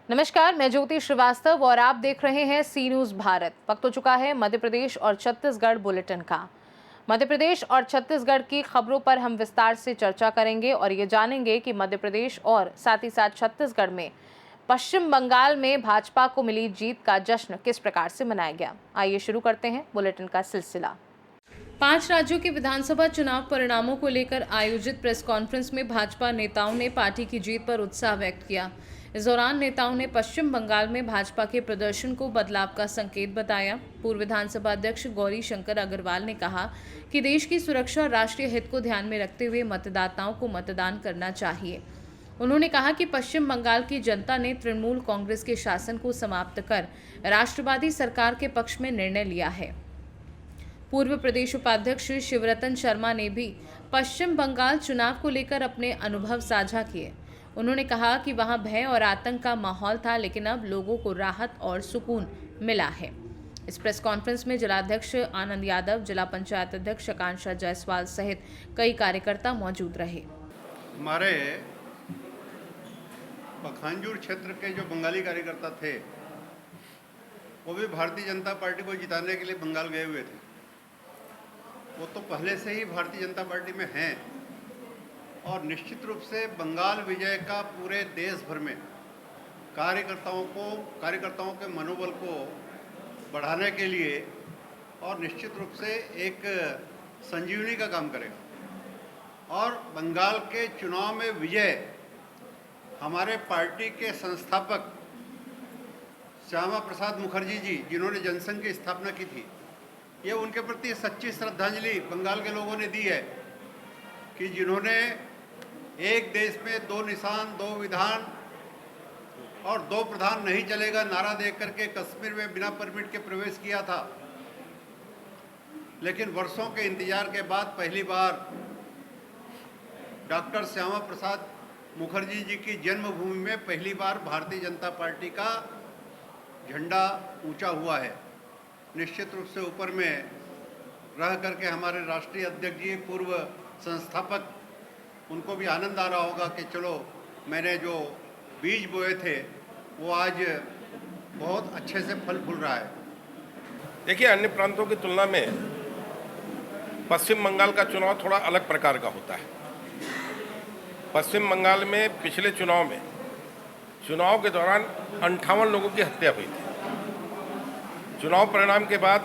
नमस्कार, मैं ज्योति श्रीवास्तव और आप देख रहे हैं सी न्यूज भारत। वक्त हो चुका है मध्य प्रदेश और छत्तीसगढ़ बुलेटिन का। मध्य प्रदेश और छत्तीसगढ़ की खबरों पर हम विस्तार से चर्चा करेंगे और ये जानेंगे कि मध्य प्रदेश और साथ ही साथ छत्तीसगढ़ में पश्चिम बंगाल में भाजपा को मिली जीत का जश्न किस प्रकार से मनाया गया। आइए शुरू करते हैं बुलेटिन का सिलसिला। 5 राज्यों के विधानसभा चुनाव परिणामों को लेकर आयोजित प्रेस कॉन्फ्रेंस में भाजपा नेताओं ने पार्टी की जीत पर उत्साह व्यक्त किया। इस दौरान नेताओं ने पश्चिम बंगाल में भाजपा के प्रदर्शन को बदलाव का संकेत बताया। पूर्व विधानसभा अध्यक्ष गौरी शंकर अग्रवाल ने कहा कि देश की सुरक्षा और राष्ट्रीय हित को ध्यान में रखते हुए मतदाताओं को मतदान करना चाहिए। उन्होंने कहा कि पश्चिम बंगाल की जनता ने तृणमूल कांग्रेस के शासन को समाप्त कर राष्ट्रवादी सरकार के पक्ष में निर्णय लिया है। पूर्व प्रदेश उपाध्यक्ष शिवरतन शर्मा ने भी पश्चिम बंगाल चुनाव को लेकर अपने अनुभव साझा किए। उन्होंने कहा कि वहां भय और आतंक का माहौल था, लेकिन अब लोगों को राहत और सुकून मिला है। इस प्रेस कॉन्फ्रेंस में जिलाध्यक्ष आनंद यादव, जिला पंचायत अध्यक्ष आकांक्षा जायसवाल सहित कई कार्यकर्ता मौजूद रहे। हमारे पखांजूर क्षेत्र के जो बंगाली कार्यकर्ता थे वो भी भारतीय जनता पार्टी को जिताने के लिए बंगाल गए हुए थे। वो तो पहले से ही भारतीय जनता पार्टी में हैं और निश्चित रूप से बंगाल विजय का पूरे देश भर में कार्यकर्ताओं के मनोबल को बढ़ाने के लिए और निश्चित रूप से एक संजीवनी का काम करेगा। और बंगाल के चुनाव में विजय हमारे पार्टी के संस्थापक श्यामा प्रसाद मुखर्जी जी, जिन्होंने जनसंघ की स्थापना की थी, ये उनके प्रति सच्ची श्रद्धांजलि बंगाल के लोगों ने दी है कि जिन्होंने एक देश में 2 निशान 2 विधान और 2 प्रधान नहीं चलेगा नारा दे करके कश्मीर में बिना परमिट के प्रवेश किया था। लेकिन वर्षों के इंतजार के बाद पहली बार डॉक्टर श्यामा प्रसाद मुखर्जी जी की जन्मभूमि में पहली बार भारतीय जनता पार्टी का झंडा ऊंचा हुआ है। निश्चित रूप से ऊपर में रह करके हमारे राष्ट्रीय अध्यक्ष जी, पूर्व संस्थापक, उनको भी आनंद आ रहा होगा कि चलो मैंने जो बीज बोए थे वो आज बहुत अच्छे से फल फूल रहा है। देखिए, अन्य प्रांतों की तुलना में पश्चिम बंगाल का चुनाव थोड़ा अलग प्रकार का होता है। पश्चिम बंगाल में पिछले चुनाव के दौरान 58 लोगों की हत्या हुई थी। चुनाव परिणाम के बाद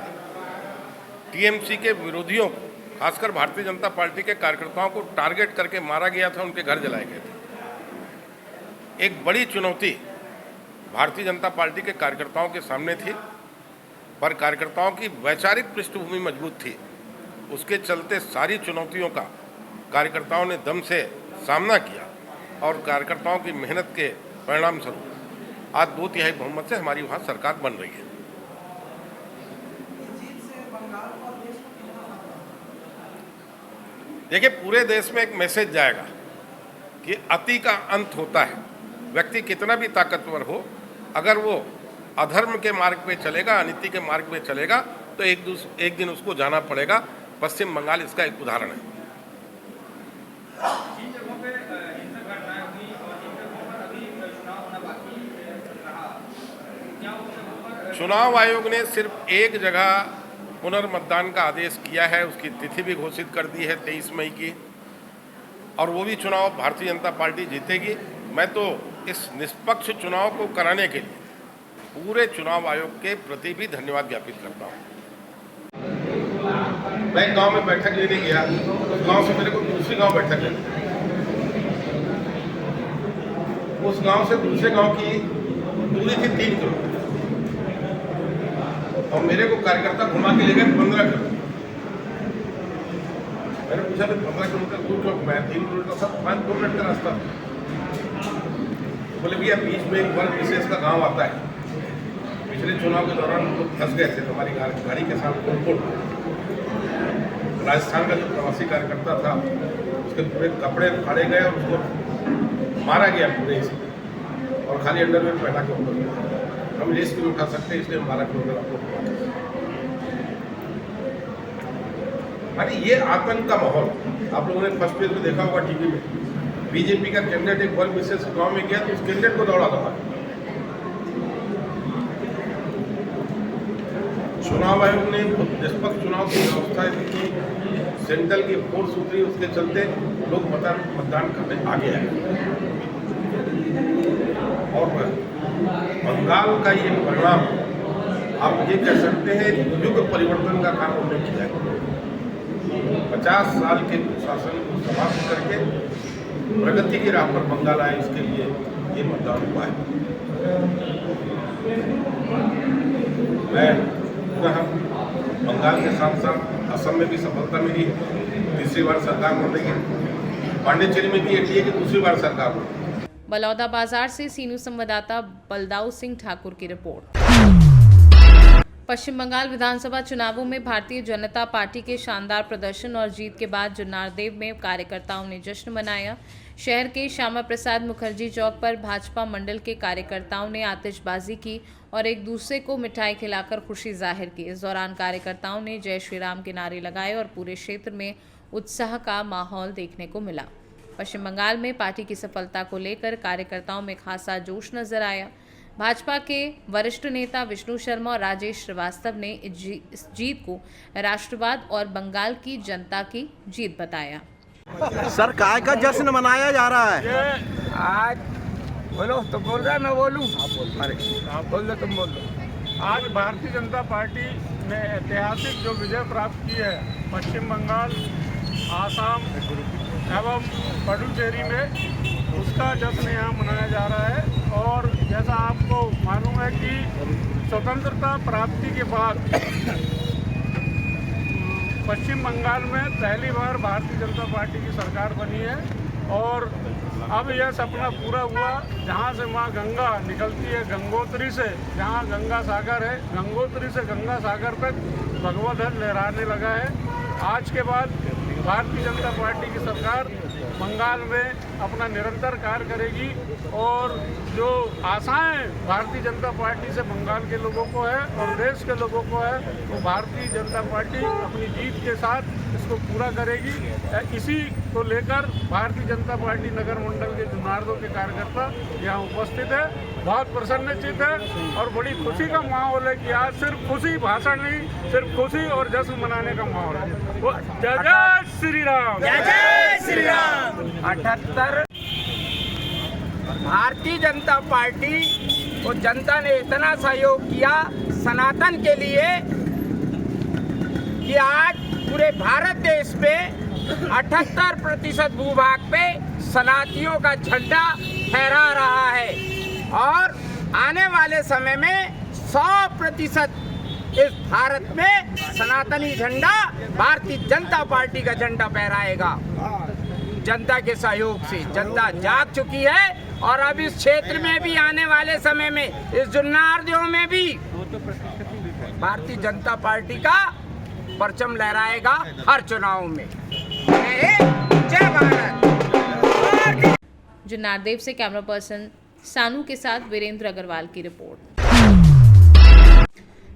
टीएमसी के विरोधियों को, खासकर भारतीय जनता पार्टी के कार्यकर्ताओं को टारगेट करके मारा गया था, उनके घर जलाए गए थे। एक बड़ी चुनौती भारतीय जनता पार्टी के कार्यकर्ताओं के सामने थी, पर कार्यकर्ताओं की वैचारिक पृष्ठभूमि मजबूत थी। उसके चलते सारी चुनौतियों का कार्यकर्ताओं ने दम से सामना किया और कार्यकर्ताओं की मेहनत के परिणाम स्वरूप आज 2/3 बहुमत से हमारी वहाँ सरकार बन रही है। देखिए, पूरे देश में एक मैसेज जाएगा कि अति का अंत होता है। व्यक्ति कितना भी ताकतवर हो, अगर वो अधर्म के मार्ग पे चलेगा, अनीति के मार्ग पे चलेगा, तो एक दिन उसको जाना पड़ेगा। पश्चिम बंगाल इसका एक उदाहरण है। चुनाव आयोग ने सिर्फ एक जगह पुनर्मतदान का आदेश किया है, उसकी तिथि भी घोषित कर दी है 23 मई की, और वो भी चुनाव भारतीय जनता पार्टी जीतेगी। मैं तो इस निष्पक्ष चुनाव को कराने के लिए पूरे चुनाव आयोग के प्रति भी धन्यवाद ज्ञापित करता हूँ। मैं गांव में बैठक लेने गया, उस गांव से मेरे को दूसरे गांव बैठक लेनी, उस गांव से दूसरे गांव की दूरी थी 3 किलोमीटर और मेरे को कार्यकर्ता घुमा के ले गए 15 किलोमीटर। मैंने पूछा तो 15 किलोमीटर दूर क्यों? मैं 3 किलोमीटर था, 5 मिनट का रास्ता। बोले भैया, बीच में एक वर्ग विशेष का गांव आता है, पिछले चुनाव के दौरान हम लोग फंस गए थे तुम्हारी गाड़ी के साथ। राजस्थान का जो प्रवासी कार्यकर्ता था, उसके पूरे कपड़े फाड़े गए और उसको मारा गया पूरे इसमें, और खाली अंडरवेयर पहना के ऊपर गया। हम रिस्क भी उठा सकते हैं, इसलिए हम 12 किलोमीटर आपको अरे ये आतंक का माहौल, आप लोगों ने फर्स्ट पेज में देखा होगा टीवी में, बीजेपी का कैंडिडेट एक वर्ग विशेष गांव में गया तो उस कैंडिडेट को दौड़ा दौड़ा। चुनाव आयोग ने निष्पक्ष चुनाव की व्यवस्था की, सेंट्रल की फोर्स उतरी, उसके चलते लोग मतदान करने आगे आए। और बंगाल का ये परिणाम आप ये कह सकते हैं युग परिवर्तन का काम उन्होंने किया है। 50 साल के शासन को समाप्त करके प्रगति की राह पर बंगाल आए, इसके लिए ये मतदान हुआ है। मैं पुनः बंगाल के साथ साथ असम में भी सफलता मिली, तीसरी बार सरकार बनेगी, पांडिचेरी में भी एनडीए की दूसरी बार सरकार बनेगी। बलौदा बाजार से सीनू संवाददाता बलदाऊ सिंह ठाकुर की रिपोर्ट। पश्चिम बंगाल विधानसभा चुनावों में भारतीय जनता पार्टी के शानदार प्रदर्शन और जीत के बाद जुन्नारदेव में कार्यकर्ताओं ने जश्न मनाया। शहर के श्यामा प्रसाद मुखर्जी चौक पर भाजपा मंडल के कार्यकर्ताओं ने आतिशबाजी की और एक दूसरे को मिठाई खिलाकर खुशी जाहिर की। इस दौरान कार्यकर्ताओं ने जय श्री राम के नारे लगाए और पूरे क्षेत्र में उत्साह का माहौल देखने को मिला। पश्चिम बंगाल में पार्टी की सफलता को लेकर कार्यकर्ताओं में खासा जोश नजर आया। भाजपा के वरिष्ठ नेता विष्णु शर्मा और राजेश श्रीवास्तव ने इस जीत को राष्ट्रवाद और बंगाल की जनता की जीत बताया। सर, काय का जश्न मनाया जा रहा है आज? बोलो तो बोल रहा है, मैं बोलूं? आप बोल दो, तुम बोल दो। आज भारतीय जनता पार्टी ने ऐतिहासिक जो विजय प्राप्त की है पश्चिम बंगाल, आसाम एवं पुडुचेरी में, उसका जश्न यहाँ मनाया जा रहा है। और जैसा आपको मालूम है कि स्वतंत्रता प्राप्ति के बाद पश्चिम बंगाल में पहली बार भारतीय जनता पार्टी की सरकार बनी है और अब यह सपना पूरा हुआ। जहाँ से माँ गंगा निकलती है गंगोत्री से, जहाँ गंगा सागर है, गंगोत्री से गंगा सागर तक भगवा ध्वज लहराने लगा है। आज के बाद भारतीय जनता पार्टी की सरकार बंगाल में अपना निरंतर कार्य करेगी और जो आशाएं भारतीय जनता पार्टी से बंगाल के लोगों को है और देश के लोगों को है, वो भारतीय जनता पार्टी अपनी जीत के साथ इसको पूरा करेगी। इसी को लेकर भारतीय जनता पार्टी नगर मंडल के जुन्नारदेव के कार्यकर्ता यहाँ उपस्थित है, बहुत प्रसन्नचित है और बड़ी खुशी का माहौल है कि आज सिर्फ खुशी, भाषण नहीं, सिर्फ खुशी और जश्न मनाने का माहौल है। वो जय जय श्री राम, जय जय श्री राम। 78 भारतीय जनता पार्टी को जनता ने इतना सहयोग किया सनातन के लिए कि आज पूरे भारत देश पे 78% भूभाग पे सनातनियों का झंडा फहरा रहा है और आने वाले समय में 100% इस भारत में सनातनी झंडा भारतीय जनता पार्टी का झंडा फहराएगा। जनता के सहयोग से जनता जाग चुकी है और अब इस क्षेत्र में भी आने वाले समय में इस जुन्नारदेव में भी भारतीय जनता पार्टी का परचम लहराएगा हर चुनाव में। जय भारत। जुन्नारदेव से कैमरा पर्सन सानू के साथ वीरेंद्र अग्रवाल की रिपोर्ट।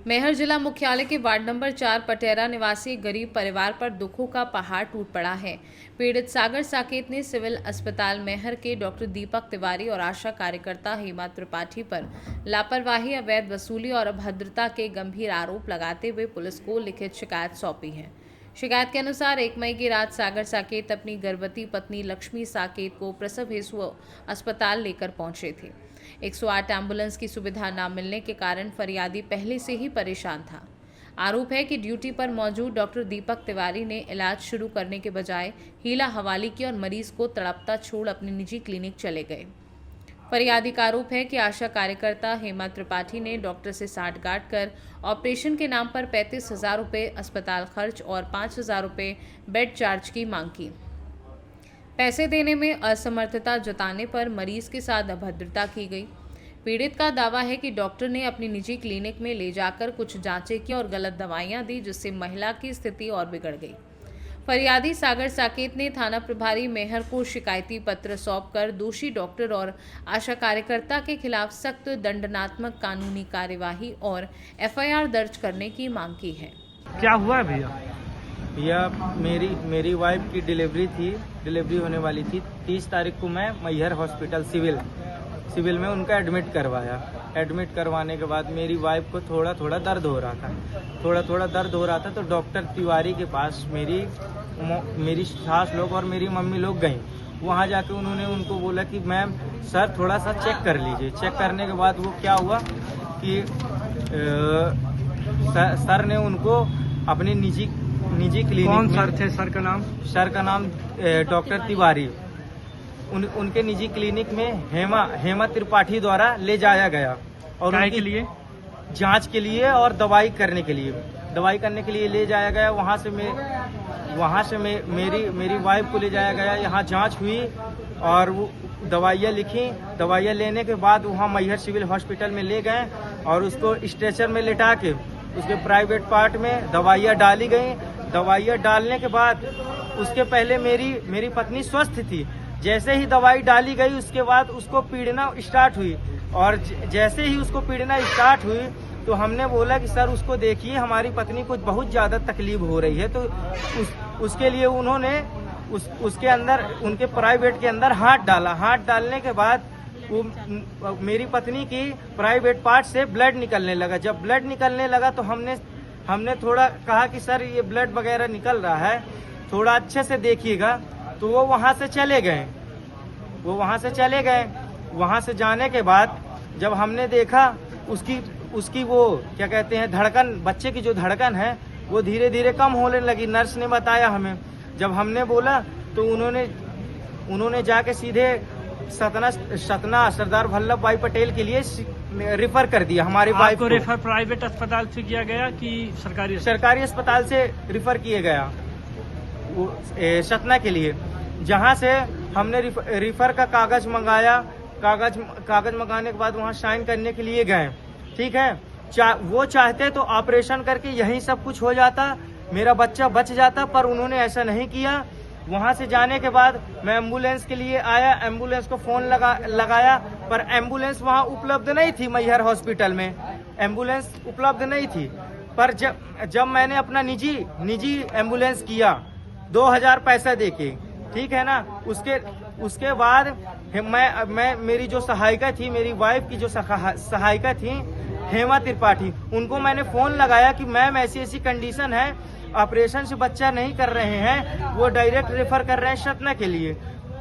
मैहर जिला मुख्यालय के वार्ड नंबर 4 पटेरा निवासी गरीब परिवार पर दुखों का पहाड़ टूट पड़ा है। पीड़ित सागर साकेत ने सिविल अस्पताल मैहर के डॉक्टर दीपक तिवारी और आशा कार्यकर्ता हेमा त्रिपाठी पर लापरवाही, अवैध वसूली और अभद्रता के गंभीर आरोप लगाते हुए पुलिस को लिखित शिकायत सौंपी है। शिकायत के अनुसार 1 मई की रात सागर साकेत अपनी गर्भवती पत्नी लक्ष्मी साकेत को प्रसव हेतु अस्पताल लेकर पहुंचे थे। 108 एम्बुलेंस की सुविधा न मिलने के कारण फरियादी पहले से ही परेशान था। आरोप है कि ड्यूटी पर मौजूद डॉक्टर दीपक तिवारी ने इलाज शुरू करने के बजाय हीला हवाली की और मरीज को तड़पता छोड़ अपने निजी क्लिनिक चले गए। फरियादी का आरोप है कि आशा कार्यकर्ता हेमा त्रिपाठी ने डॉक्टर से साठगांठ कर ऑपरेशन के नाम पर 35,000 रुपये अस्पताल खर्च और 5,000 रुपये बेड चार्ज की मांग की। पैसे देने में असमर्थता जताने पर मरीज के साथ अभद्रता की गई। पीड़ित का दावा है कि डॉक्टर ने अपनी निजी क्लिनिक में ले जाकर कुछ जांचें की और गलत दवाइयां दी, जिससे महिला की स्थिति और बिगड़ गई। फरियादी सागर साकेत ने थाना प्रभारी मैहर को शिकायती पत्र सौंपकर दोषी डॉक्टर और आशा कार्यकर्ता के खिलाफ सख्त दंडात्मक कानूनी कार्यवाही और FIR दर्ज करने की मांग की है। क्या हुआ है भैया? भैया मेरी वाइफ की डिलीवरी होने वाली थी। 30 तारीख को मैं मैहर हॉस्पिटल सिविल में उनका एडमिट करवाया। एडमिट करवाने के बाद मेरी वाइफ को थोड़ा दर्द हो रहा था तो डॉक्टर तिवारी के पास मेरी सास लोग और मेरी मम्मी लोग गई। वहाँ जाके उन्होंने उनको बोला कि मैम सर थोड़ा सा चेक कर लीजिए। चेक करने के बाद वो क्या हुआ कि सर ने उनको अपने निजी क्लिनिक कौन में, सर थे? सर का नाम डॉक्टर तिवारी, उनके निजी क्लिनिक में हेमा त्रिपाठी द्वारा ले जाया गया और काय के लिए? जांच के लिए और दवाई करने के लिए ले जाया गया। वहाँ से मेरी वाइफ को ले जाया गया। यहाँ जांच हुई और वो दवाइयाँ लिखी। दवाइयाँ लेने के बाद वहाँ मैहर सिविल हॉस्पिटल में ले गए और उसको स्ट्रेचर में लिटा के उसके प्राइवेट पार्ट में दवाइयाँ डाली गई। दवाइयाँ डालने के बाद उसके पहले मेरी पत्नी स्वस्थ थी। जैसे ही दवाई डाली गई उसके बाद उसको पीड़ना स्टार्ट हुई और जैसे ही उसको पीड़ना स्टार्ट हुई तो हमने बोला कि सर उसको देखिए, हमारी पत्नी को बहुत ज़्यादा तकलीफ हो रही है। तो उसके लिए उन्होंने उसके अंदर उनके प्राइवेट के अंदर हाथ डाला। हाथ डालने के बाद वो मेरी पत्नी की प्राइवेट पार्ट से ब्लड निकलने लगा। जब ब्लड निकलने लगा तो हमने थोड़ा कहा कि सर ये ब्लड वगैरह निकल रहा है, थोड़ा अच्छे से देखिएगा। तो वो वहाँ से चले गए। वहाँ से जाने के बाद जब हमने देखा उसकी वो क्या कहते हैं धड़कन, बच्चे की जो धड़कन है वो धीरे धीरे कम होने लगी। नर्स ने बताया हमें। जब हमने बोला तो उन्होंने जाके सीधे सतना सरदार वल्लभ भाई पटेल के लिए रिफर कर दिया हमारे वाइफ को। रेफर प्राइवेट अस्पताल से किया गया कि सरकारी अस्पताल से रिफर किया गया वो सतना के लिए, जहां से हमने रिफर का कागज मंगाया। कागज मंगाने के बाद वहां साइन करने के लिए गए। ठीक है, वो चाहते तो ऑपरेशन करके यही सब कुछ हो जाता, मेरा बच्चा बच जाता, पर उन्होंने ऐसा नहीं किया। वहां से जाने के बाद मैं एम्बुलेंस के लिए आया। एम्बुलेंस को फोन लगाया पर एम्बुलेंस वहां उपलब्ध नहीं थी। मैहर हॉस्पिटल में एम्बुलेंस उपलब्ध नहीं थी। पर जब मैंने अपना निजी एम्बुलेंस किया 2000 पैसा देके, ठीक है ना, उसके बाद मैं मेरी जो सहायिका थी, मेरी वाइफ की जो सहायिका थी हेमा त्रिपाठी, उनको मैंने फोन लगाया कि मैम ऐसी कंडीशन है, ऑपरेशन से बच्चा नहीं कर रहे हैं, वो डायरेक्ट रेफर कर रहे हैं सतना के लिए।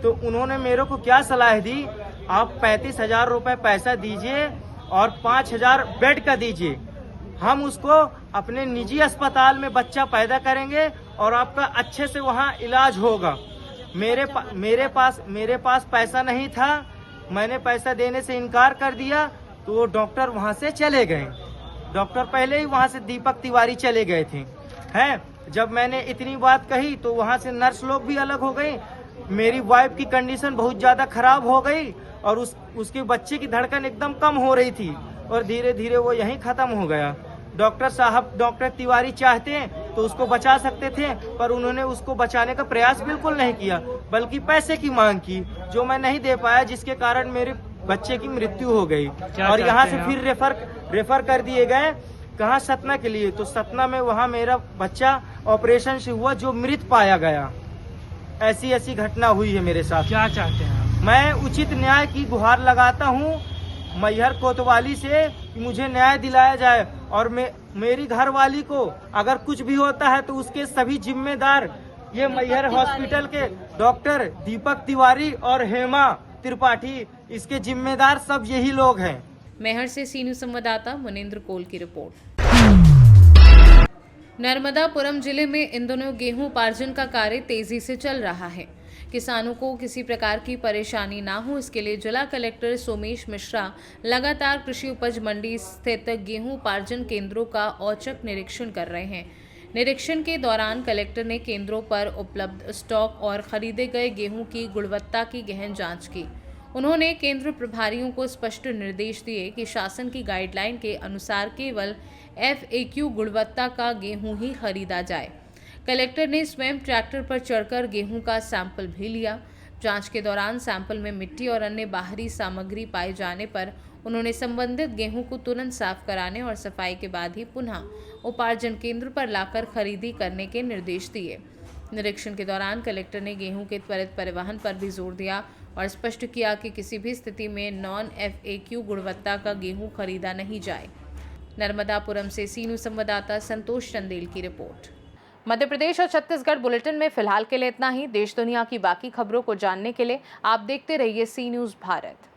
तो उन्होंने मेरे को क्या सलाह दी, आप 35,000 रुपए पैसा दीजिए और 5,000 बेड का दीजिए, हम उसको अपने निजी अस्पताल में बच्चा पैदा करेंगे और आपका अच्छे से वहाँ इलाज होगा। मेरे पास पैसा नहीं था, मैंने पैसा देने से इनकार कर दिया। तो वो डॉक्टर वहाँ से चले गए। डॉक्टर पहले ही वहाँ से दीपक तिवारी चले गए थे। हैं, जब मैंने इतनी बात कही तो वहाँ से नर्स लोग भी अलग हो गई। मेरी वाइफ की कंडीशन बहुत ज़्यादा खराब हो गई और उसके बच्चे की धड़कन एकदम कम हो रही थी और धीरे धीरे वो यहीं ख़त्म हो गया। डॉक्टर तिवारी चाहते तो उसको बचा सकते थे, पर उन्होंने उसको बचाने का प्रयास बिल्कुल नहीं किया, बल्कि पैसे की मांग की, जो मैं नहीं दे पाया, जिसके कारण मेरे बच्चे की मृत्यु हो गई। और यहाँ से फिर रेफर कर दिए गए कहाँ, सतना के लिए। तो सतना में वहाँ मेरा बच्चा ऑपरेशन से हुआ जो मृत पाया गया। ऐसी घटना हुई है मेरे साथ। क्या चाहते हैं? मैं उचित न्याय की गुहार लगाता हूँ मैहर कोतवाली से कि मुझे न्याय दिलाया जाए और मेरी घरवाली को अगर कुछ भी होता है तो उसके सभी जिम्मेदार ये मैहर हॉस्पिटल के डॉक्टर दीपक तिवारी और हेमा त्रिपाठी, इसके जिम्मेदार सब यही लोग हैं। मैहर से सी न्यूज़ संवाददाता मुनेंद्र कोल की रिपोर्ट। नर्मदापुरम जिले में इन दिनों गेहूं उपार्जन का कार्य तेजी से चल रहा है। किसानों को किसी प्रकार की परेशानी ना हो, इसके लिए जिला कलेक्टर सोमेश मिश्रा लगातार कृषि उपज मंडी स्थित गेहूं उपार्जन केंद्रों का औचक निरीक्षण कर रहे हैं। निरीक्षण के दौरान कलेक्टर ने केंद्रों पर उपलब्ध स्टॉक और खरीदे गए गेहूं की गुणवत्ता की गहन जांच की। उन्होंने केंद्र प्रभारियों को स्पष्ट निर्देश दिए कि शासन की गाइडलाइन के अनुसार केवल FAQ गुणवत्ता का गेहूं ही खरीदा जाए। कलेक्टर ने स्वयं ट्रैक्टर पर चढ़कर गेहूं का सैंपल भी लिया। जांच के दौरान सैंपल में मिट्टी और अन्य बाहरी सामग्री पाए जाने पर उन्होंने संबंधित गेहूं को तुरंत साफ कराने और सफाई के बाद ही पुनः उपार्जन केंद्र पर लाकर खरीदी करने के निर्देश दिए। निरीक्षण के दौरान कलेक्टर ने गेहूं के त्वरित परिवहन पर भी जोर दिया और स्पष्ट किया कि किसी भी स्थिति में नॉन FAQ गुणवत्ता का गेहूं खरीदा नहीं जाए। नर्मदापुरम से सीनू संवाददाता संतोष चंदेल की रिपोर्ट। मध्य प्रदेश और छत्तीसगढ़ बुलेटिन में फिलहाल के लिए इतना ही। देश दुनिया की बाकी खबरों को जानने के लिए आप देखते रहिए सी न्यूज़ भारत।